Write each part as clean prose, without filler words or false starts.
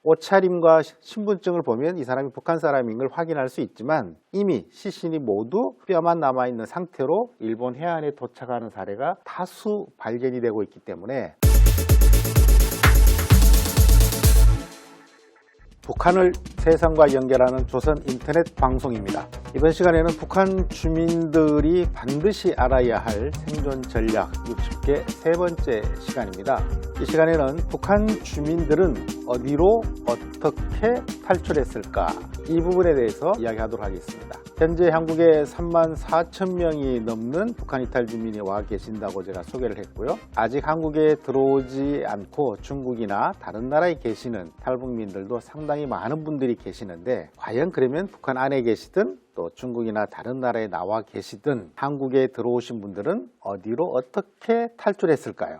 옷차림과 신분증을 보면 이 사람이 북한 사람인 걸 확인할 수 있지만 이미 시신이 모두 뼈만 남아있는 상태로 일본 해안에 도착하는 사례가 다수 발견이 되고 있기 때문에 북한을 세상과 연결하는 조선 인터넷 방송입니다. 이번 시간에는 북한 주민들이 반드시 알아야 할 생존 전략 60개 세 번째 시간입니다. 이 시간에는 북한 주민들은 어디로 어떻게 탈출했을까? 이 부분에 대해서 이야기하도록 하겠습니다. 현재 한국에 34,000명이 넘는 북한 이탈 주민이 와 계신다고 제가 소개를 했고요. 아직 한국에 들어오지 않고 중국이나 다른 나라에 계시는 탈북민들도 상당히 많은 분들이 계시는데 과연 그러면 북한 안에 계시든 또 중국이나 다른 나라에 나와 계시든 한국에 들어오신 분들은 어디로 어떻게 탈출했을까요?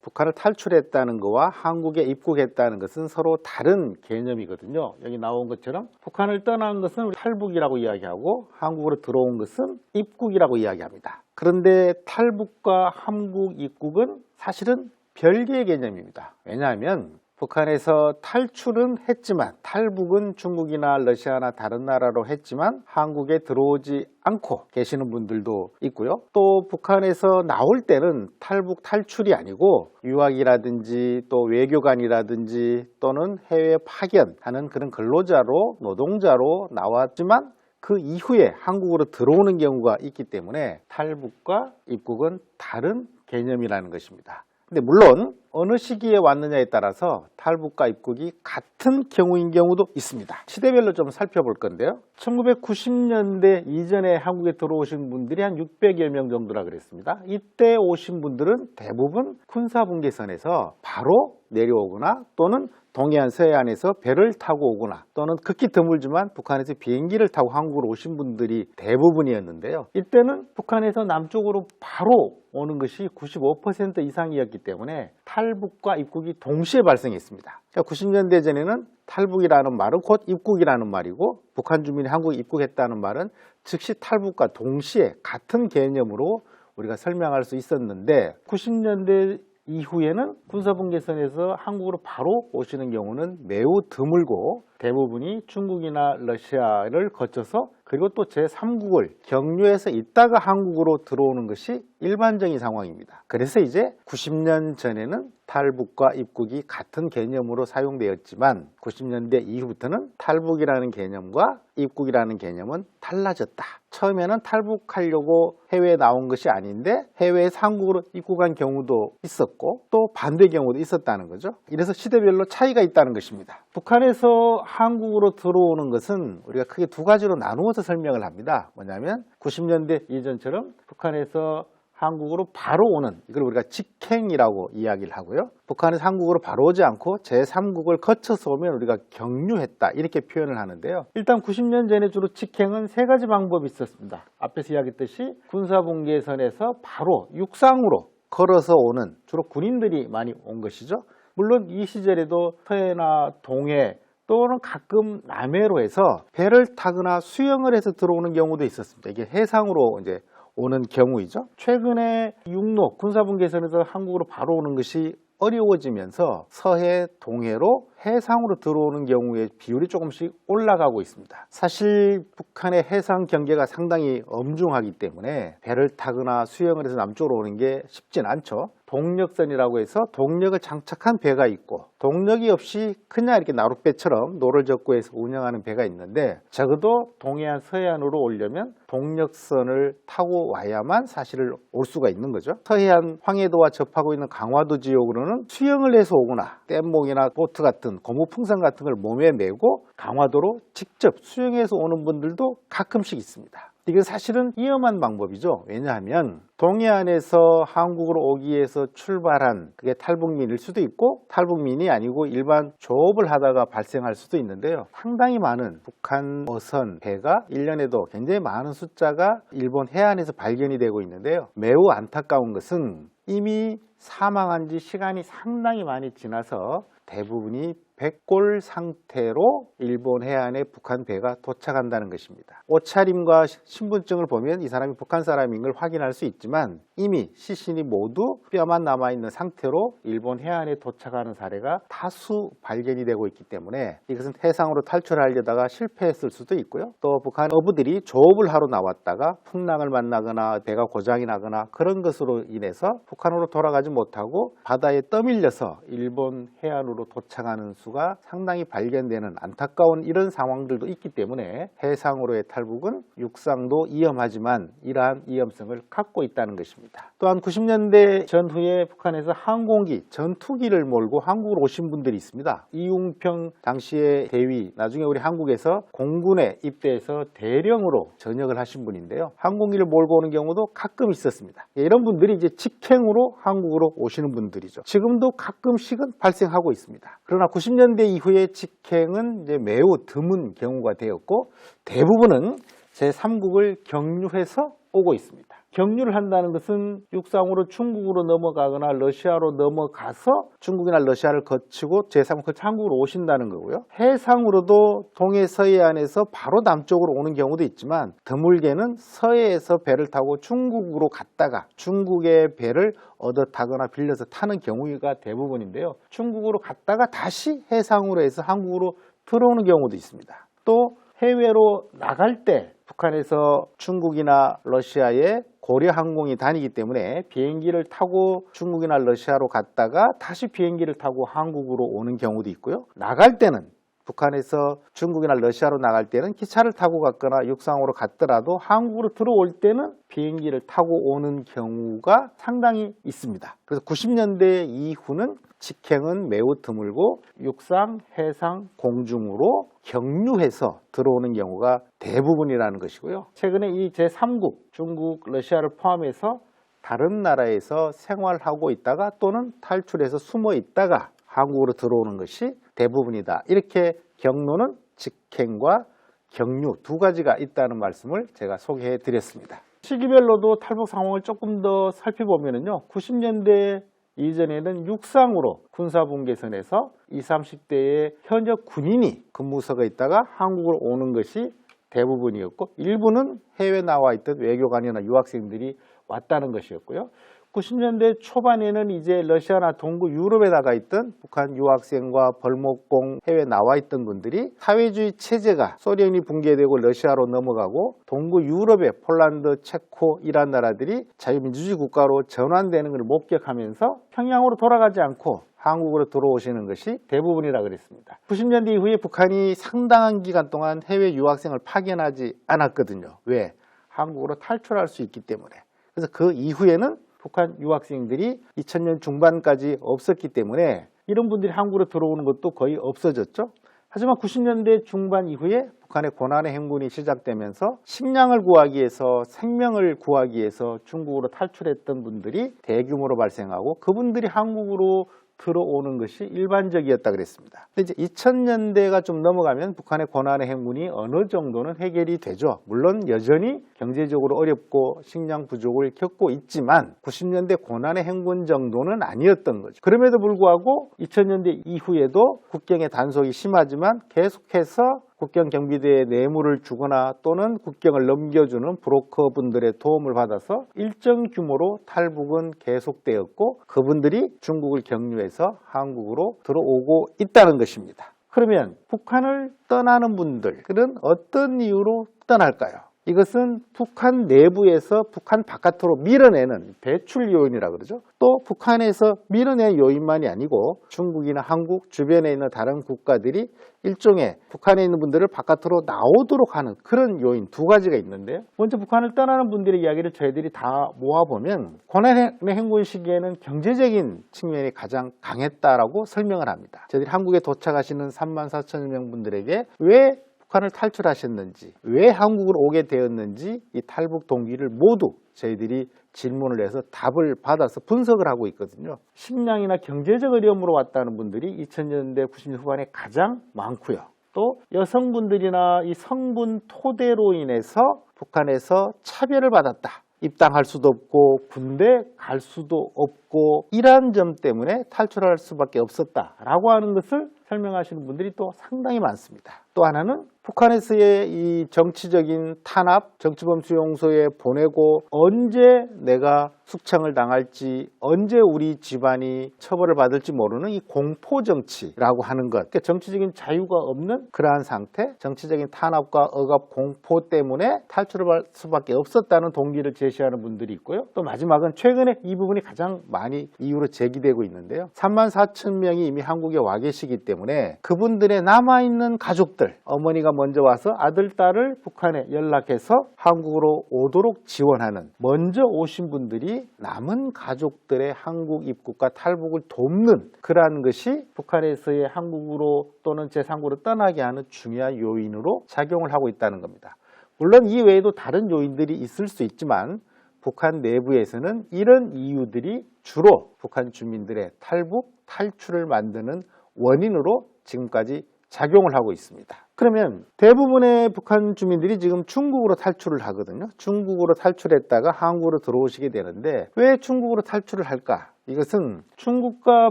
북한을 탈출했다는 것과 한국에 입국했다는 것은 서로 다른 개념이거든요. 여기 나온 것처럼 북한을 떠난 것은 탈북이라고 이야기하고 한국으로 들어온 것은 입국이라고 이야기합니다. 그런데 탈북과 한국 입국은 사실은 별개의 개념입니다. 왜냐하면 북한에서 탈출은 했지만 탈북은 중국이나 러시아나 다른 나라로 했지만 한국에 들어오지 않고 계시는 분들도 있고요. 또 북한에서 나올 때는 탈북 탈출이 아니고 유학이라든지 또 외교관이라든지 또는 해외 파견하는 그런 근로자로 노동자로 나왔지만 그 이후에 한국으로 들어오는 경우가 있기 때문에 탈북과 입국은 다른 개념이라는 것입니다. 근데 물론 어느 시기에 왔느냐에 따라서 탈북과 입국이 같은 경우인 경우도 있습니다. 시대별로 좀 살펴볼 건데요. 1990년대 이전에 한국에 들어오신 분들이 한 600여 명 정도라 그랬습니다. 이때 오신 분들은 대부분 군사분계선에서 바로 내려오거나 또는 동해안, 서해안에서 배를 타고 오거나 또는 극히 드물지만 북한에서 비행기를 타고 한국으로 오신 분들이 대부분이었는데요. 이때는 북한에서 남쪽으로 바로 오는 것이 95% 이상이었기 때문에 탈북과 입국이 동시에 발생했습니다. 그러니까 90년대 전에는 탈북이라는 말은 곧 입국이라는 말이고 북한 주민이 한국에 입국했다는 말은 즉시 탈북과 동시에 같은 개념으로 우리가 설명할 수 있었는데 90년대 이후에는 군사분계선에서 한국으로 바로 오시는 경우는 매우 드물고 대부분이 중국이나 러시아를 거쳐서 그리고 또 제3국을 경유해서 있다가 한국으로 들어오는 것이 일반적인 상황입니다. 그래서 이제 90년 전에는 탈북과 입국이 같은 개념으로 사용되었지만 90년대 이후부터는 탈북이라는 개념과 입국이라는 개념은 달라졌다. 처음에는 탈북하려고 해외에 나온 것이 아닌데 해외에서 한국으로 입국한 경우도 있었고 또 반대 경우도 있었다는 거죠. 이래서 시대별로 차이가 있다는 것입니다. 북한에서 한국으로 들어오는 것은 우리가 크게 두 가지로 나누어서 설명을 합니다. 뭐냐면 90년대 이전처럼 북한에서 한국으로 바로 오는 이걸 우리가 직행이라고 이야기를 하고요. 북한에서 한국으로 바로 오지 않고 제3국을 거쳐서 오면 우리가 경유했다 이렇게 표현을 하는데요. 일단 90년 전에 주로 직행은 세 가지 방법이 있었습니다. 앞에서 이야기했듯이 군사분계선에서 바로 육상으로 걸어서 오는 주로 군인들이 많이 온 것이죠. 물론 이 시절에도 서해나 동해 또는 가끔 남해로 해서 배를 타거나 수영을 해서 들어오는 경우도 있었습니다. 이게 해상으로 이제 오는 경우이죠. 최근에 육로 군사분계선에서 한국으로 바로 오는 것이 어려워지면서 서해, 동해로 해상으로 들어오는 경우의 비율이 조금씩 올라가고 있습니다. 사실 북한의 해상 경계가 상당히 엄중하기 때문에 배를 타거나 수영을 해서 남쪽으로 오는 게 쉽진 않죠. 동력선이라고 해서 동력을 장착한 배가 있고 동력이 없이 그냥 이렇게 나룻배처럼 노를 젓고 해서 운영하는 배가 있는데 적어도 동해안, 서해안으로 오려면 동력선을 타고 와야만 사실 올 수가 있는 거죠. 서해안 황해도와 접하고 있는 강화도 지역으로는 수영을 해서 오거나 뗏목이나 보트 같은 고무풍선 같은 걸 몸에 메고 강화도로 직접 수영해서 오는 분들도 가끔씩 있습니다. 이게 사실은 위험한 방법이죠. 왜냐하면 동해안에서 한국으로 오기 위해서 출발한 그게 탈북민일 수도 있고 탈북민이 아니고 일반 조업을 하다가 발생할 수도 있는데요. 상당히 많은 북한 어선 배가 1년에도 굉장히 많은 숫자가 일본 해안에서 발견이 되고 있는데요. 매우 안타까운 것은 이미 사망한 지 시간이 상당히 많이 지나서 대부분이 백골 상태로 일본 해안에 북한 배가 도착한다는 것입니다. 옷차림과 신분증을 보면 이 사람이 북한 사람인 걸 확인할 수 있지만 이미 시신이 모두 뼈만 남아있는 상태로 일본 해안에 도착하는 사례가 다수 발견이 되고 있기 때문에 이것은 해상으로 탈출하려다가 실패했을 수도 있고요. 또 북한 어부들이 조업을 하러 나왔다가 풍랑을 만나거나 배가 고장이 나거나 그런 것으로 인해서 북한으로 돌아가지 못하고 바다에 떠밀려서 일본 해안으로 도착하는 수가 상당히 발견되는 안타까운 이런 상황들도 있기 때문에 해상으로의 탈북은 육상도 위험하지만 이러한 위험성을 갖고 있다는 것입니다. 또한 90년대 전후에 북한에서 항공기, 전투기를 몰고 한국으로 오신 분들이 있습니다. 이웅평 당시의 대위, 나중에 우리 한국에서 공군에 입대해서 대령으로 전역을 하신 분인데요. 항공기를 몰고 오는 경우도 가끔 있었습니다. 이런 분들이 이제 직행으로 한국으로 오시는 분들이죠. 지금도 가끔씩은 발생하고 있습니다. 그러나 90년대 이후에 직행은 이제 매우 드문 경우가 되었고 대부분은 제3국을 경유해서 오고 있습니다. 경유를 한다는 것은 육상으로 중국으로 넘어가거나 러시아로 넘어가서 중국이나 러시아를 거치고 제3국 한국으로 오신다는 거고요. 해상으로도 동해 서해안에서 바로 남쪽으로 오는 경우도 있지만 드물게는 서해에서 배를 타고 중국으로 갔다가 중국의 배를 얻어 타거나 빌려서 타는 경우가 대부분인데요. 중국으로 갔다가 다시 해상으로 해서 한국으로 들어오는 경우도 있습니다. 또 해외로 나갈 때 북한에서 중국이나 러시아에 고려 항공이 다니기 때문에 비행기를 타고 중국이나 러시아로 갔다가 다시 비행기를 타고 한국으로 오는 경우도 있고요. 나갈 때는 북한에서 중국이나 러시아로 나갈 때는 기차를 타고 갔거나 육상으로 갔더라도 한국으로 들어올 때는 비행기를 타고 오는 경우가 상당히 있습니다. 그래서 90년대 이후는 직행은 매우 드물고 육상, 해상, 공중으로 경유해서 들어오는 경우가 대부분이라는 것이고요. 최근에 이 제3국, 중국, 러시아를 포함해서 다른 나라에서 생활하고 있다가 또는 탈출해서 숨어 있다가 한국으로 들어오는 것이 대부분이다. 이렇게 경로는 직행과 경유 두 가지가 있다는 말씀을 제가 소개해 드렸습니다. 시기별로도 탈북 상황을 조금 더 살펴보면요. 90년대 이전에는 육상으로 군사분계선에서 20, 30대의 현역 군인이 근무서가 있다가 한국으로 오는 것이 대부분이었고 일부는 해외 나와 있던 외교관이나 유학생들이 왔다는 것이었고요. 90년대 초반에는 이제 러시아나 동구 유럽에 나가 있던 북한 유학생과 벌목공 해외 나와 있던 분들이 사회주의 체제가 소련이 붕괴되고 러시아로 넘어가고 동구 유럽의 폴란드, 체코 이란 나라들이 자유민주주의 국가로 전환되는 것을 목격하면서 평양으로 돌아가지 않고 한국으로 들어오시는 것이 대부분이라 그랬습니다. 90년대 이후에 북한이 상당한 기간 동안 해외 유학생을 파견하지 않았거든요. 왜? 한국으로 탈출할 수 있기 때문에. 그래서 그 이후에는 북한 유학생들이 2000년 중반까지 없었기 때문에 이런 분들이 한국으로 들어오는 것도 거의 없어졌죠. 하지만 90년대 중반 이후에 북한의 고난의 행군이 시작되면서 식량을 구하기 위해서 생명을 구하기 위해서 중국으로 탈출했던 분들이 대규모로 발생하고 그분들이 한국으로 들어오는 것이 일반적이었다 그랬습니다. 근데 이제 2000년대가 좀 넘어가면 북한의 고난의 행군이 어느 정도는 해결이 되죠. 물론 여전히 경제적으로 어렵고 식량 부족을 겪고 있지만 90년대 고난의 행군 정도는 아니었던 거죠. 그럼에도 불구하고 2000년대 이후에도 국경의 단속이 심하지만 계속해서 국경 경비대에 뇌물을 주거나 또는 국경을 넘겨주는 브로커 분들의 도움을 받아서 일정 규모로 탈북은 계속되었고 그분들이 중국을 경유해서 한국으로 들어오고 있다는 것입니다. 그러면 북한을 떠나는 분들은 어떤 이유로 떠날까요? 이것은 북한 내부에서 북한 바깥으로 밀어내는 배출 요인이라 그러죠. 또 북한에서 밀어내는 요인만이 아니고 중국이나 한국 주변에 있는 다른 국가들이 일종의 북한에 있는 분들을 바깥으로 나오도록 하는 그런 요인 두 가지가 있는데요. 먼저 북한을 떠나는 분들의 이야기를 저희들이 다 모아보면 고난의 행군 시기에는 경제적인 측면이 가장 강했다라고 설명을 합니다. 저희들이 한국에 도착하시는 34,000명 분들에게 왜 북한을 탈출하셨는지, 왜 한국으로 오게 되었는지 이 탈북 동기를 모두 저희들이 질문을 해서 답을 받아서 분석을 하고 있거든요. 식량이나 경제적 어려움으로 왔다는 분들이 2000년대 90년 후반에 가장 많고요. 또 여성분들이나 이 성분 토대로 인해서 북한에서 차별을 받았다. 입당할 수도 없고 군대 갈 수도 없고 없고 이러한 점 때문에 탈출할 수밖에 없었다라고 하는 것을 설명하시는 분들이 또 상당히 많습니다. 또 하나는 북한에서의 이 정치적인 탄압, 정치범 수용소에 보내고 언제 내가 숙청을 당할지, 언제 우리 집안이 처벌을 받을지 모르는 이 공포정치라고 하는 것. 그러니까 정치적인 자유가 없는 그러한 상태, 정치적인 탄압과 억압, 공포 때문에 탈출을 할 수밖에 없었다는 동기를 제시하는 분들이 있고요. 또 마지막은 최근에 이 부분이 가장 많이 이유로 제기되고 있는데요. 34,000명이 이미 한국에 와 계시기 때문에 그분들의 남아있는 가족들, 어머니가 먼저 와서 아들, 딸을 북한에 연락해서 한국으로 오도록 지원하는, 먼저 오신 분들이 남은 가족들의 한국 입국과 탈북을 돕는 그러한 것이 북한에서의 한국으로 또는 제3국으로 떠나게 하는 중요한 요인으로 작용을 하고 있다는 겁니다. 물론 이 외에도 다른 요인들이 있을 수 있지만 북한 내부에서는 이런 이유들이 주로 북한 주민들의 탈북, 탈출을 만드는 원인으로 지금까지 작용을 하고 있습니다. 그러면 대부분의 북한 주민들이 지금 중국으로 탈출을 하거든요. 중국으로 탈출했다가 한국으로 들어오시게 되는데 왜 중국으로 탈출을 할까? 이것은 중국과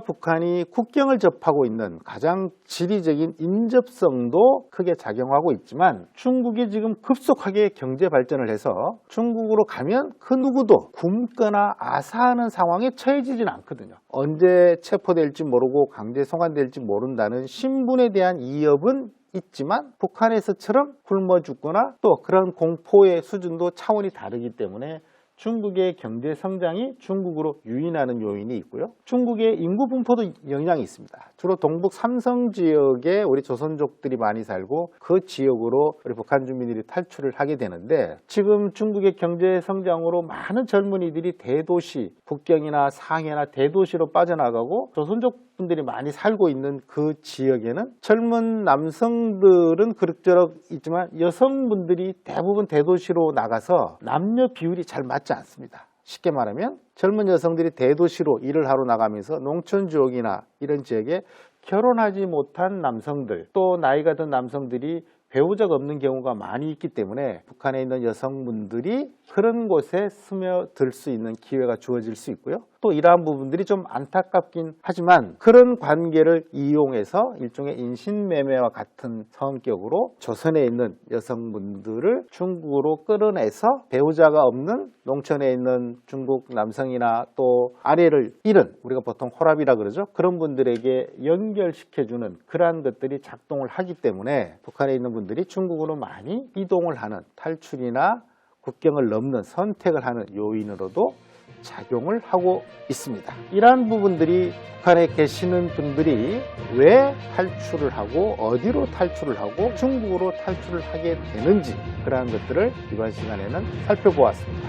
북한이 국경을 접하고 있는 가장 지리적인 인접성도 크게 작용하고 있지만 중국이 지금 급속하게 경제 발전을 해서 중국으로 가면 그 누구도 굶거나 아사하는 상황에 처해지진 않거든요. 언제 체포될지 모르고 강제 송환될지 모른다는 신분에 대한 위협은 있지만 북한에서처럼 굶어 죽거나 또 그런 공포의 수준도 차원이 다르기 때문에 중국의 경제 성장이 중국으로 유인하는 요인이 있고요. 중국의 인구 분포도 영향이 있습니다. 주로 동북 삼성 지역에 우리 조선족들이 많이 살고 그 지역으로 우리 북한 주민들이 탈출을 하게 되는데 지금 중국의 경제 성장으로 많은 젊은이들이 대도시, 북경이나 상해나 대도시로 빠져나가고 조선족 분들이 많이 살고 있는 그 지역에는 젊은 남성들은 그럭저럭 있지만 여성분들이 대부분 대도시로 나가서 남녀 비율이 잘 맞지 않습니다. 쉽게 말하면 젊은 여성들이 대도시로 일을 하러 나가면서 농촌 지역이나 이런 지역에 결혼하지 못한 남성들, 또 나이가 든 남성들이 배우자가 없는 경우가 많이 있기 때문에 북한에 있는 여성분들이 그런 곳에 스며들 수 있는 기회가 주어질 수 있고요. 또 이러한 부분들이 좀 안타깝긴 하지만 그런 관계를 이용해서 일종의 인신매매와 같은 성격으로 조선에 있는 여성분들을 중국으로 끌어내서 배우자가 없는 농촌에 있는 중국 남성이나 또 아내를 잃은, 우리가 보통 호랍이라 그러죠. 그런 분들에게 연결시켜주는 그러한 것들이 작동을 하기 때문에 북한에 있는 분들이 중국으로 많이 이동을 하는, 탈출이나 국경을 넘는 선택을 하는 요인으로도 작용을 하고 있습니다. 이러한 부분들이 북한에 계시는 분들이 왜 탈출을 하고 어디로 탈출을 하고 중국으로 탈출을 하게 되는지, 그러한 것들을 이번 시간에는 살펴보았습니다.